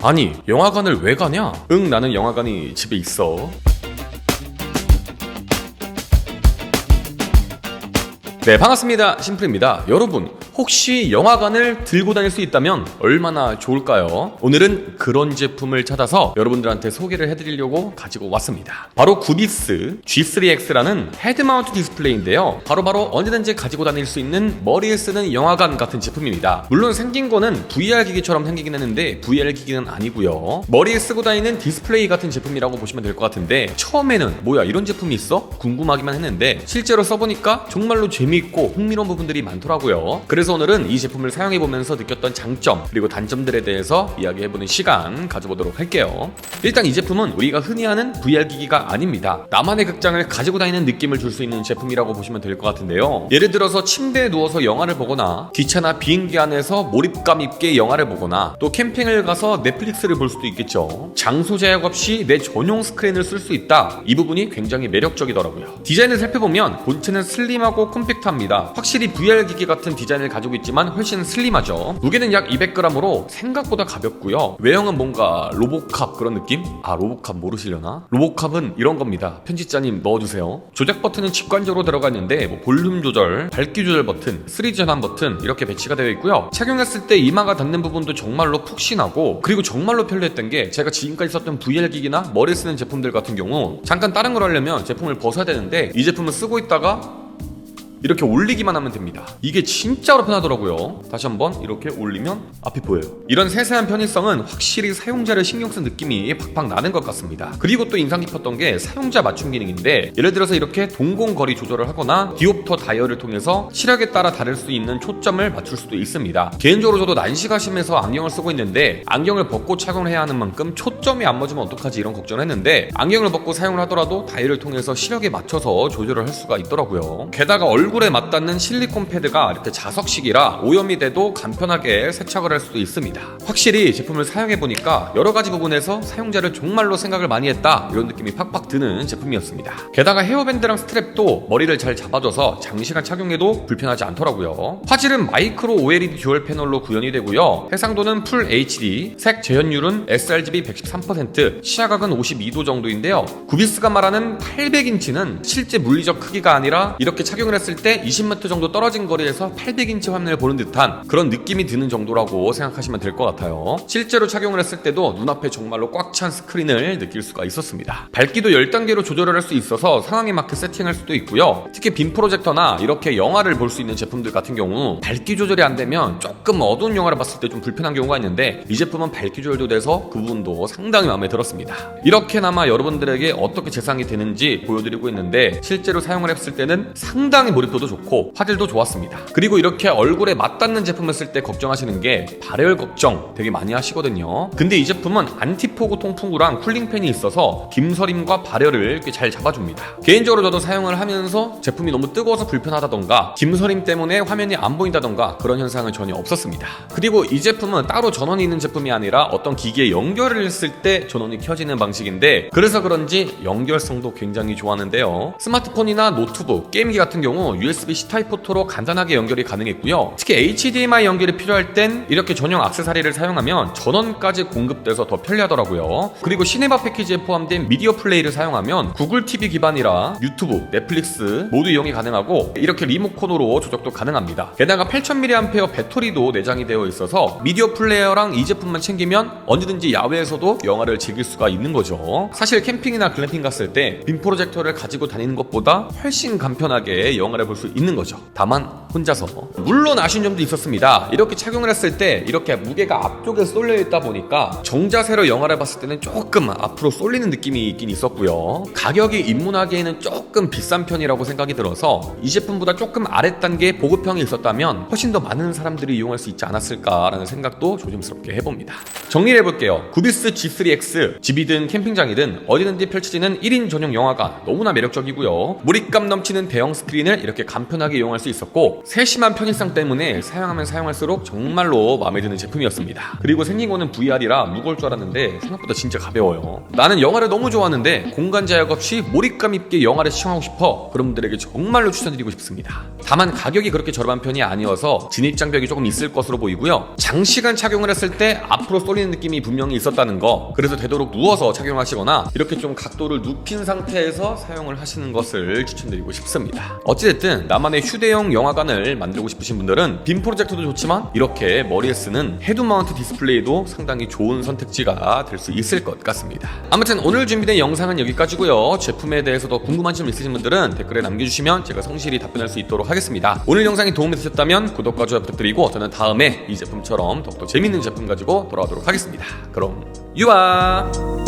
아니, 영화관을 왜 가냐? 응, 나는 영화관이 집에 있어. 네, 반갑습니다. 심플입니다. 여러분, 혹시 영화관을 들고 다닐 수 있다면 얼마나 좋을까요? 오늘은 그런 제품을 찾아서 여러분들한테 소개를 해드리려고 가지고 왔습니다. 바로 구비스 G3X라는 헤드마운트 디스플레이인데요. 바로 언제든지 가지고 다닐 수 있는 머리에 쓰는 영화관 같은 제품입니다. 물론 생긴 거는 VR 기기처럼 생기긴 했는데 VR 기기는 아니고요. 머리에 쓰고 다니는 디스플레이 같은 제품이라고 보시면 될 것 같은데, 처음에는 뭐야 이런 제품이 있어? 궁금하기만 했는데 실제로 써보니까 정말로 재미있고 흥미로운 부분들이 많더라고요. 그래서 오늘은 이 제품을 사용해보면서 느꼈던 장점 그리고 단점들에 대해서 이야기해보는 시간 가져보도록 할게요. 일단 이 제품은 우리가 흔히 하는 VR 기기가 아닙니다. 나만의 극장을 가지고 다니는 느낌을 줄 수 있는 제품이라고 보시면 될 것 같은데요. 예를 들어서 침대에 누워서 영화를 보거나, 기차나 비행기 안에서 몰입감 있게 영화를 보거나, 또 캠핑을 가서 넷플릭스를 볼 수도 있겠죠. 장소 제약 없이 내 전용 스크린을 쓸 수 있다. 이 부분이 굉장히 매력적이더라고요. 디자인을 살펴보면 본체는 슬림하고 컴팩트합니다. 확실히 VR 기기 같은 디자인을 가지고 있지만 훨씬 슬림하죠. 무게는 약 200g으로 생각보다 가볍고요. 외형은 뭔가 로보캅 그런 느낌? 아, 로보캅 모르시려나? 로보캅은 이런 겁니다. 편집자님 넣어주세요. 조작 버튼은 직관적으로 들어가 있는데 볼륨 조절, 밝기 조절 버튼, 3D 전환 버튼 이렇게 배치가 되어 있고요. 착용했을 때 이마가 닿는 부분도 정말로 푹신하고, 그리고 정말로 편리했던 게, 제가 지금까지 썼던 VR 기기나 머리 쓰는 제품들 같은 경우 잠깐 다른 걸 하려면 제품을 벗어야 되는데, 이 제품을 쓰고 있다가 이렇게 올리기만 하면 됩니다. 이게 진짜로 편하더라고요. 다시 한번 이렇게 올리면 앞이 보여요. 이런 세세한 편의성은 확실히 사용자를 신경 쓴 느낌이 팍팍 나는 것 같습니다. 그리고 또 인상 깊었던 게 사용자 맞춤 기능인데, 예를 들어서 이렇게 동공거리 조절을 하거나 디옵터 다이얼을 통해서 시력에 따라 다를 수 있는 초점을 맞출 수도 있습니다. 개인적으로 저도 난시가 심해서 안경을 쓰고 있는데, 안경을 벗고 착용을 해야 하는 만큼 초점이 안 맞으면 어떡하지 이런 걱정을 했는데, 안경을 벗고 사용을 하더라도 다이얼을 통해서 시력에 맞춰서 조절을 할 수가 있더라고요. 게다가 얼굴에 맞닿는 실리콘 패드가 이렇게 자석식이라 오염이 돼도 간편하게 세척을 할 수도 있습니다. 확실히 제품을 사용해보니까 여러가지 부분에서 사용자를 정말로 생각을 많이 했다, 이런 느낌이 팍팍 드는 제품이었습니다. 게다가 헤어밴드랑 스트랩도 머리를 잘 잡아줘서 장시간 착용해도 불편하지 않더라고요. 화질은 마이크로 OLED 듀얼 패널로 구현이 되고요. 해상도는 풀 HD, 색 재현율은 sRGB 113%, 시야각은 52도 정도인데요. 구비스가 말하는 800인치는 실제 물리적 크기가 아니라 이렇게 착용을 했을 때 20m 정도 떨어진 거리에서 800인치 화면을 보는 듯한 그런 느낌이 드는 정도라고 생각하시면 될 것 같아요. 실제로 착용을 했을 때도 눈앞에 정말로 꽉 찬 스크린을 느낄 수가 있었습니다. 밝기도 10단계로 조절을 할 수 있어서 상황에 맞게 세팅할 수도 있고요. 특히 빔 프로젝터나 이렇게 영화를 볼 수 있는 제품들 같은 경우 밝기 조절이 안 되면 조금 어두운 영화를 봤을 때 좀 불편한 경우가 있는데, 이 제품은 밝기 조절도 돼서 그 부분도 상당히 마음에 들었습니다. 이렇게나마 여러분들에게 어떻게 재상이 되는지 보여드리고 있는데, 실제로 사용을 했을 때는 상당히 몰입도도 좋고 화질도 좋았습니다. 그리고 이렇게 얼굴에 맞닿는 제품을 쓸 때 걱정하시는 게 발열 걱정 되게 많이 하시거든요. 근데 이 제품은 안티포그 통풍구랑 쿨링팬이 있어서 김서림과 발열을 꽤 잘 잡아줍니다. 개인적으로 저도 사용을 하면서 제품이 너무 뜨거워서 불편하다던가, 김서림 때문에 화면이 안 보인다던가 그런 현상은 전혀 없었습니다. 그리고 이 제품은 따로 전원이 있는 제품이 아니라 어떤 기기에 연결을 했을 때 전원이 켜지는 방식인데, 그래서 그런지 연결성도 굉장히 좋았는데요. 스마트폰이나 노트북, 게임기 같은 경우 USB-C 타입 포트로 간단하게 연결이 가능했고요. 특히 HDMI 연결이 필요할 땐 이렇게 전용 액세서리를 사용하면 전원까지 공급돼서 더 편리하더라고요. 그리고 시네마 패키지에 포함된 미디어 플레이를 사용하면 구글 TV 기반이라 유튜브, 넷플릭스 모두 이용이 가능하고, 이렇게 리모컨으로 조작도 가능합니다. 게다가 8000mAh 배터리도 내장이 되어 있어서 미디어 플레이어랑 이 제품만 챙기면 언제든지 야외에서도 영화를 즐길 수가 있는 거죠. 사실 캠핑이나 글램핑 갔을 때 빔 프로젝터를 가지고 다니는 것보다 훨씬 간편하게 영화를 볼 수 있는 거죠. 다만 혼자서. 물론 아쉬운 점도 있었습니다. 이렇게 착용을 했을 때 이렇게 무게가 앞쪽에 쏠려 있다 보니까 정자세로 영화를 봤을 때는 조금 앞으로 쏠리는 느낌이 있긴 있었고요. 가격이 입문하기에는 조금 비싼 편이라고 생각이 들어서 이 제품보다 조금 아랫단계 보급형이 있었다면 훨씬 더 많은 사람들이 이용할 수 있지 않았을까라는 생각도 조심스럽게 해봅니다. 정리를 해볼게요. 구비스 G3X, 집이든 캠핑장이든 어디든지 펼쳐지는 1인 전용 영화관 너무나 매력적이고요. 몰입감 넘치는 대형 스크린을 이렇게 이렇게 간편하게 이용할 수 있었고 세심한 편의성 때문에 사용하면 사용할수록 정말로 마음에 드는 제품이었습니다. 그리고 생긴 거는 VR이라 무거울 줄 알았는데 생각보다 진짜 가벼워요. 나는 영화를 너무 좋아하는데 공간 제약 없이 몰입감 있게 영화를 시청하고 싶어. 그런 분들에게 정말로 추천드리고 싶습니다. 다만 가격이 그렇게 저렴한 편이 아니어서 진입장벽이 조금 있을 것으로 보이고요. 장시간 착용을 했을 때 앞으로 쏠리는 느낌이 분명히 있었다는 거. 그래서 되도록 누워서 착용하시거나 이렇게 좀 각도를 눕힌 상태에서 사용을 하시는 것을 추천드리고 싶습니다. 어찌됐든 나만의 휴대용 영화관을 만들고 싶으신 분들은 빔 프로젝터도 좋지만 이렇게 머리에 쓰는 헤드 마운트 디스플레이도 상당히 좋은 선택지가 될 수 있을 것 같습니다. 아무튼 오늘 준비된 영상은 여기까지고요. 제품에 대해서 더 궁금한 점 있으신 분들은 댓글에 남겨주시면 제가 성실히 답변할 수 있도록 하겠습니다. 오늘 영상이 도움이 되셨다면 구독과 좋아요 부탁드리고 저는 다음에 이 제품처럼 더욱더 재밌는 제품 가지고 돌아오도록 하겠습니다. 그럼 유아!